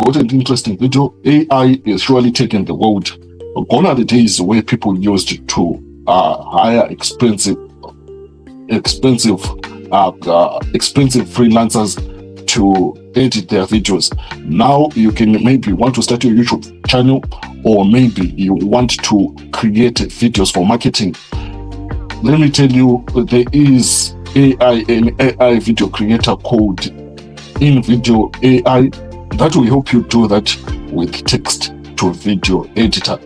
got an interesting video. AI is surely taking the world. Gone are the days where people used to hire expensive freelancers to edit their videos. Now you can maybe want to start your YouTube channel, or maybe you want to create videos for marketing. Let me tell you, there is an AI video creator called InVideo AI that will help you do that with text to video editor.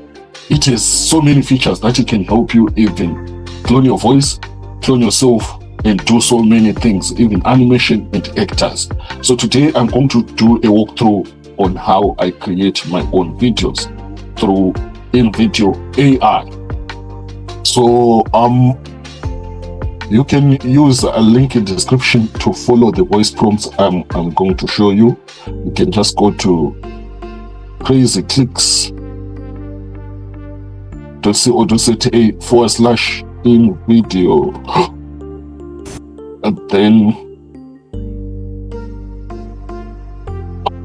It has so many features that it can help you even clone your voice, clone yourself, and do so many things, even animation and actors. So today I'm going to do a walkthrough on how I create my own videos through InVideo AI. So you can use a link in the description to follow the voice prompts I'm going to show you. You can just go to crazyclicks.co.za/InVideo, and then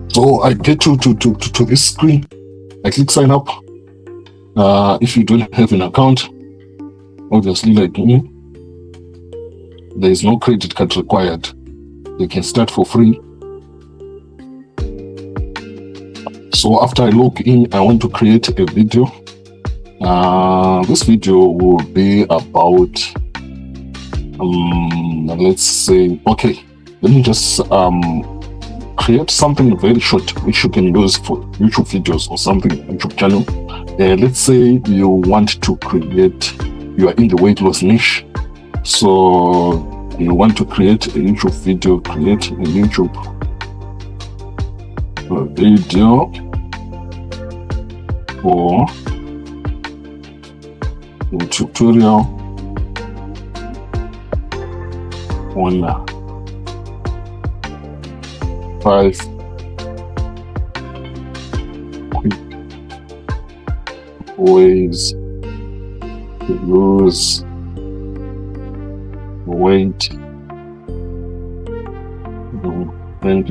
so I get to this screen. I click sign up. If you don't have an account, obviously like me, there is no credit card required. You can start for free. So after I log in, I want to create a video. This video will be about let's say, okay, let me just create something very short which you can use for YouTube videos or something YouTube channel. Let's say you want to create, you are in the weight loss niche, so you want to create a YouTube video, create a YouTube video for a tutorial on 5 quick ways to lose weight and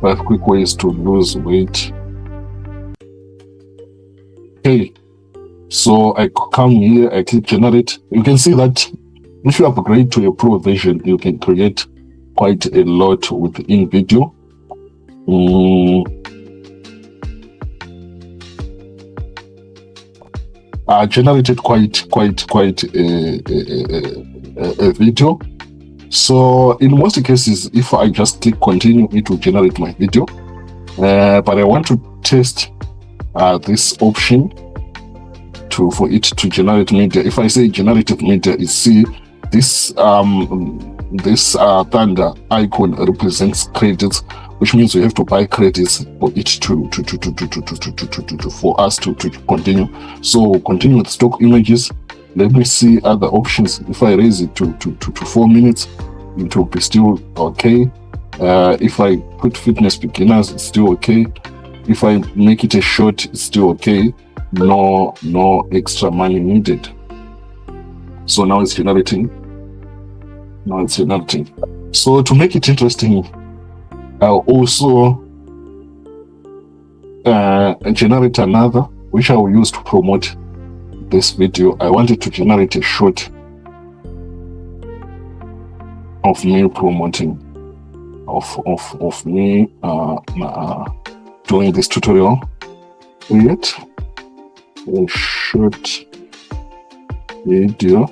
5 quick ways to lose weight. Okay, so I come here, I click generate. You can see that if you upgrade to a pro version, you can create quite a lot with InVideo. I generated quite a video. So in most cases, if I just click continue, it will generate my video. But I want to test this option for it to generate media. If I say generative media, you see this thunder icon represents credits, which means we have to buy credits for it for us to continue. So continue with stock images. Let me see other options. If I raise it to 4 minutes, it will be still okay. If I put fitness beginners, it's still okay. If I make it a short, it's still okay. No extra money needed. So now it's generating. So to make it interesting, I'll also generate another, which I will use to promote this video. I wanted to generate a short of me promoting, of me doing this tutorial. Create a short video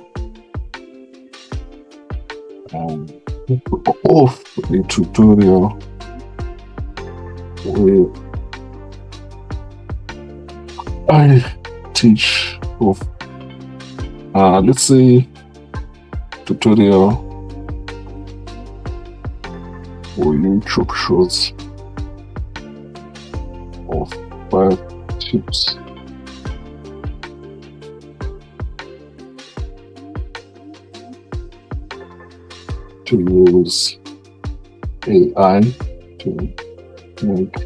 of the tutorial where I teach of let's say tutorial for YouTube shorts of 5 tips to use AI to make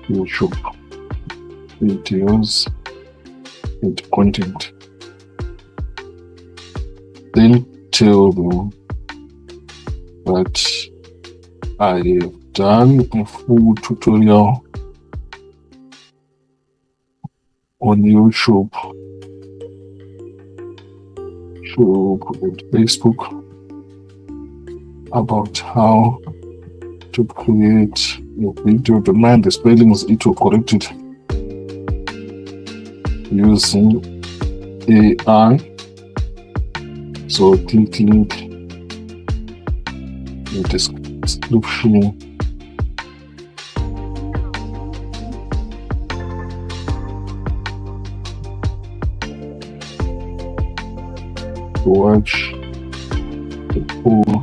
YouTube videos and content. Then tell them that I have done a full tutorial on YouTube and Facebook about how to create a video. The man, the spellings, it will correct it using AI. So click link in the description. To watch the full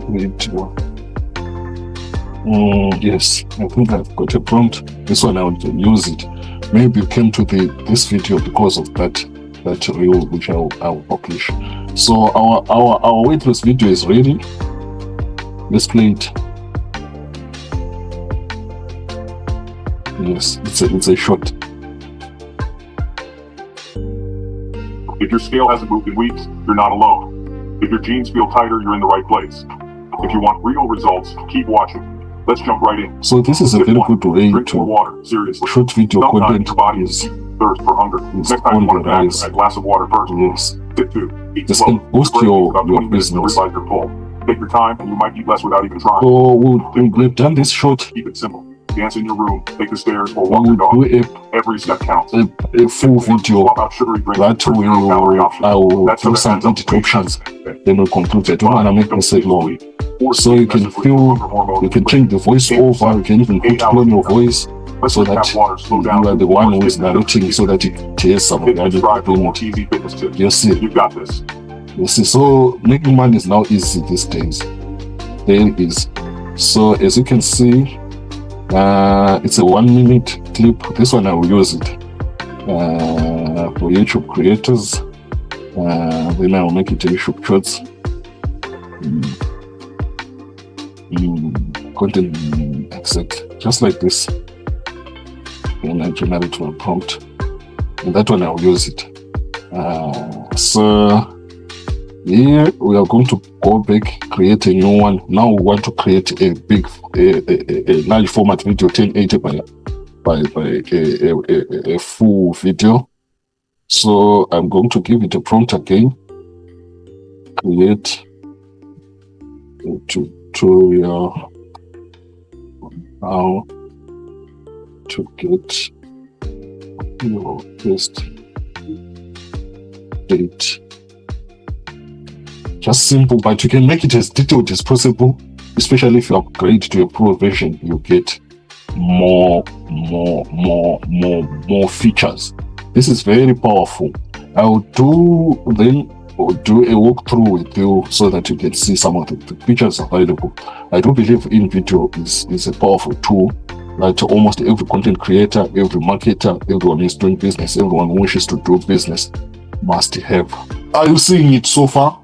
video. Yes, I think I've got a prompt. This one I want to use it. Maybe you came to this video because of that reel which I'll publish. So our weightless video is ready. Let's play it. Yes, it's a short. If your scale hasn't moved in weeks, you're not alone. If your jeans feel tighter, you're in the right place. If you want real results, keep watching. Let's jump right in. So this is a very good way Drink to more water, seriously. short video Sometimes content your body is thirst for hunger. Next time you want to rise. a glass of water first. Yes. Tip 2. Eat This slow. can boost Break your about 20 minutes to business. realize you're full. Take your time and you might eat less without even trying. So we've done this short. Keep it simple. Dance in your room, take the stairs, or We walk your dog. will do Every step counts. a full video Swap out sugary drinks that for zero calorie options. I will That's do how some it adds up edit to options. 8%. Then we'll conclude. I don't want to make this long. So you can Aggressively feel, hunger hormones you can change the voice over, you can even put on your voice Let's so recap that water, slow you down. are the one who is narrating so that it hears some of the other Subscribe for people. more easy fitness tips. You see, You've got this. you see. So making money is now easy these days. Very easy. So as you can see, it's a 1 minute clip. This one I will use it for YouTube creators. Then I will make it a YouTube shorts. Content exec, just like this. And I generate a prompt. And that one I will use it. So here we are going to go back, create a new one. Now we want to create a large format video, 1080 by a full video. So I'm going to give it a prompt again. Create a tutorial on how to get your best date. Just simple, but you can make it as detailed as possible, especially if you upgrade to a pro version, you get more features. This is very powerful. I'll do a walkthrough with you so that you can see some of the features available. I do believe InVideo is a powerful tool that almost every content creator, every marketer, everyone is doing business, everyone who wishes to do business must have. Are you seeing it so far?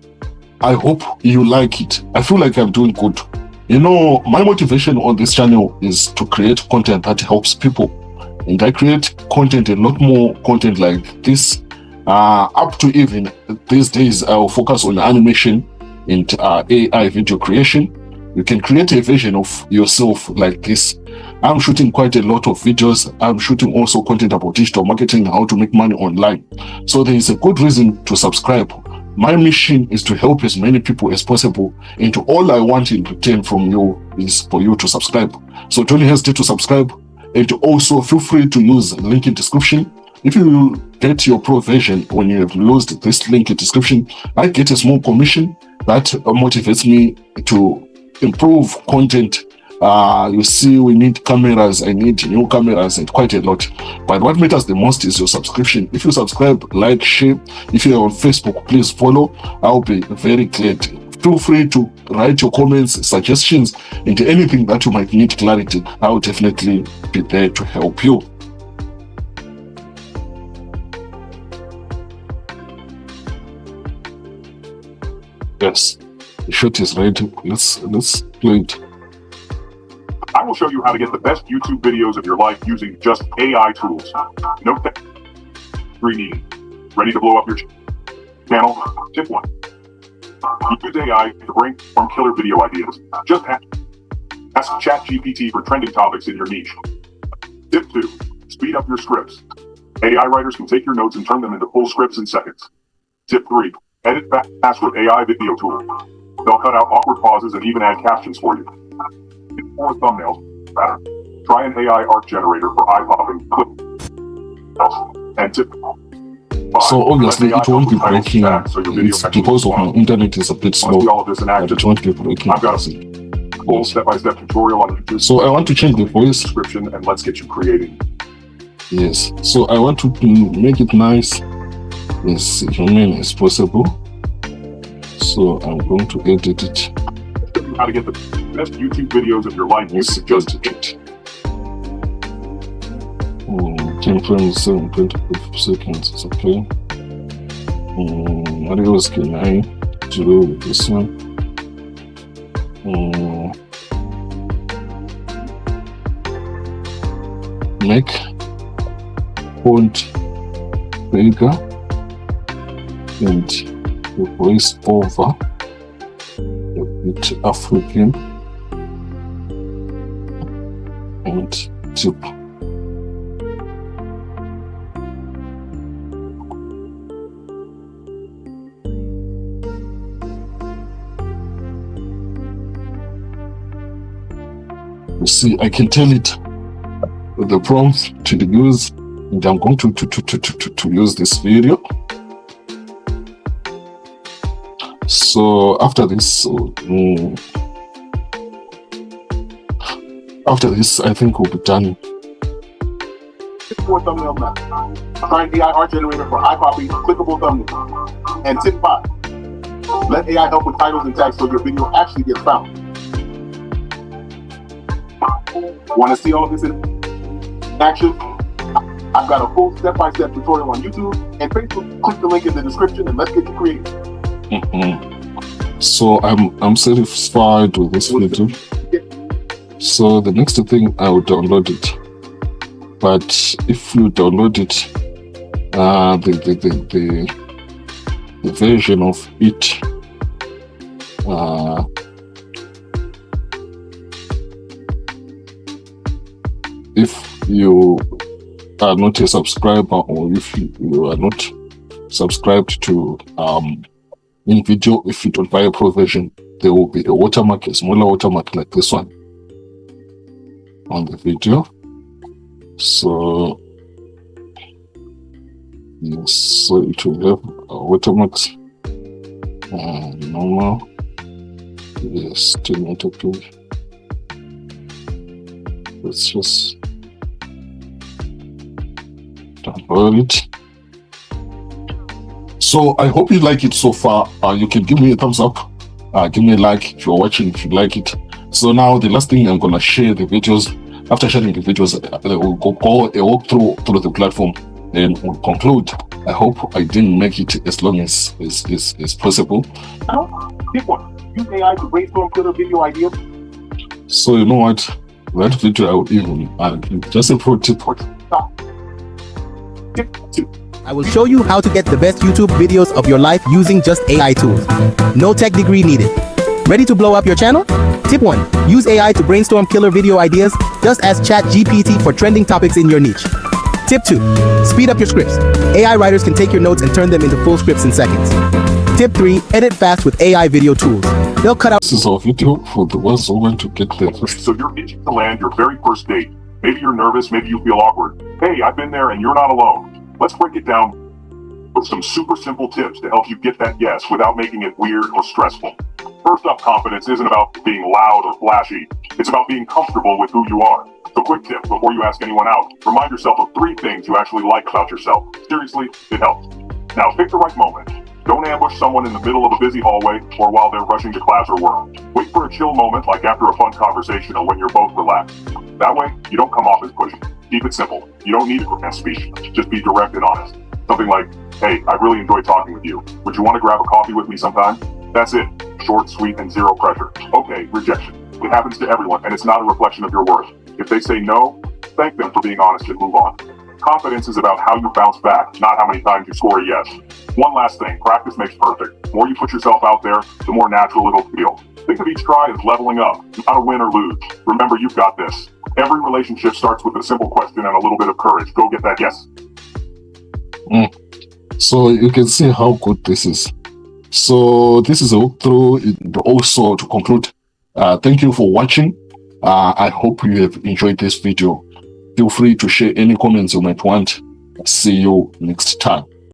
I hope you like it. I feel like I'm doing good. You know, my motivation on this channel is to create content that helps people. And I create content, a lot more content like this. Up to even these days, I'll focus on animation and AI video creation. You can create a version of yourself like this. I'm shooting quite a lot of videos. I'm shooting also content about digital marketing, how to make money online. So there is a good reason to subscribe. My mission is to help as many people as possible, and all I want in return from you is for you to subscribe. So don't hesitate to subscribe, and also feel free to use the link in description. If you get your pro version, when you have used this link in description, I get a small commission that motivates me to improve content. You see, we need cameras. I need new cameras and quite a lot. But what matters the most is your subscription. If you subscribe, like, share. If you're on Facebook, please follow. I'll be very glad. Feel free to write your comments, suggestions, and anything that you might need clarity. I'll definitely be there to help you. Yes, the shot is ready. Let's play it. I will show you how to get the best YouTube videos of your life using just AI tools. Note that 3D. Ready to blow up your channel? Tip 1. Use AI to brainstorm killer video ideas. Just ask ChatGPT for trending topics in your niche. Tip 2. Speed up your scripts. AI writers can take your notes and turn them into full scripts in seconds. Tip 3. Edit fast with AI video tools. They'll cut out awkward pauses and even add captions for you. Tip 4. Thumbnails. Try an AI art generator for eye-popping clips. And tip 5. So obviously let AI it won't be help with breaking. titles and tags so your video It's actually because of my moves. internet is a bit Want to slow, see all of this in but action? it won't be breaking. I've got a full step-by-step tutorial on YouTube So I want to change the voice. description, and let's get you creating. Yes. So I want to make it nice, as human as possible. So I'm going to edit it. How to get the best YouTube videos of your life Let's using just edit it. 10 frames, 7.5 seconds is okay. What else can I do with this one? Make font bigger and the voice over a bit African and tip. You see, I can tell it the prompt to use, and I'm going to use this video. So after this, I think we'll be done. Tip 4. Thumbnail map. Try an AI art generator for eye-popping clickable thumbnails. And tip 5. Let AI help with titles and tags so your video actually gets found. Want to see all of this in action? I've got a full step-by-step tutorial on YouTube and Facebook. Click the link in the description and let's get you creating. So I'm satisfied with this video. So the next thing, I will download it. But if you download it, the version of it, if you are not a subscriber, or if you are not subscribed to InVideo, if you don't buy a pro version, there will be a watermark, a smaller watermark like this one on the video. So yes, so it will have watermarks, normal, yes, 10 meter page. Let's just download it. So I hope you like it so far. You can give me a thumbs up, give me a like if you're watching, if you like it. So now the last thing, I'm gonna share the videos. After sharing the videos, we'll go a walkthrough through the platform, and we'll conclude. I hope I didn't make it as long as possible. Tip 1. Use AI to brainstorm killer video ideas. So you know what? That video I will even just a pro tip. Tip 2. I will show you how to get the best YouTube videos of your life using just AI tools. No tech degree needed. Ready to blow up your channel? Tip 1. Use AI to brainstorm killer video ideas. Just ask ChatGPT for trending topics in your niche. Tip 2. Speed up your scripts. AI writers can take your notes and turn them into full scripts in seconds. Tip 3. Edit fast with AI video tools. They'll cut out. This is our video for the ones who want to get there first. So you're itching to land your very first date. Maybe you're nervous, maybe you feel awkward. Hey, I've been there and you're not alone. Let's break it down with some super simple tips to help you get that yes without making it weird or stressful. First up, confidence isn't about being loud or flashy. It's about being comfortable with who you are. So quick tip, before you ask anyone out, remind yourself of 3 things you actually like about yourself. Seriously, it helps. Now pick the right moment. Don't ambush someone in the middle of a busy hallway or while they're rushing to class or work. Wait for a chill moment, like after a fun conversation or when you're both relaxed. That way, you don't come off as pushy. Keep it simple. You don't need a grand speech. Just be direct and honest. Something like, hey, I really enjoyed talking with you. Would you want to grab a coffee with me sometime? That's it. Short, sweet, and zero pressure. Okay, rejection. It happens to everyone, and it's not a reflection of your worth. If they say no, thank them for being honest and move on. Confidence is about how you bounce back, not how many times you score a yes. One last thing, practice makes perfect. The more you put yourself out there, the more natural it'll feel. Think of each try as leveling up, not a win or lose. Remember, you've got this. Every relationship starts with a simple question and a little bit of courage. Go get that yes. So you can see how good this is. So this is a walkthrough. Also, to conclude, thank you for watching. I hope you have enjoyed this video. Feel free to share any comments you might want. See you next time.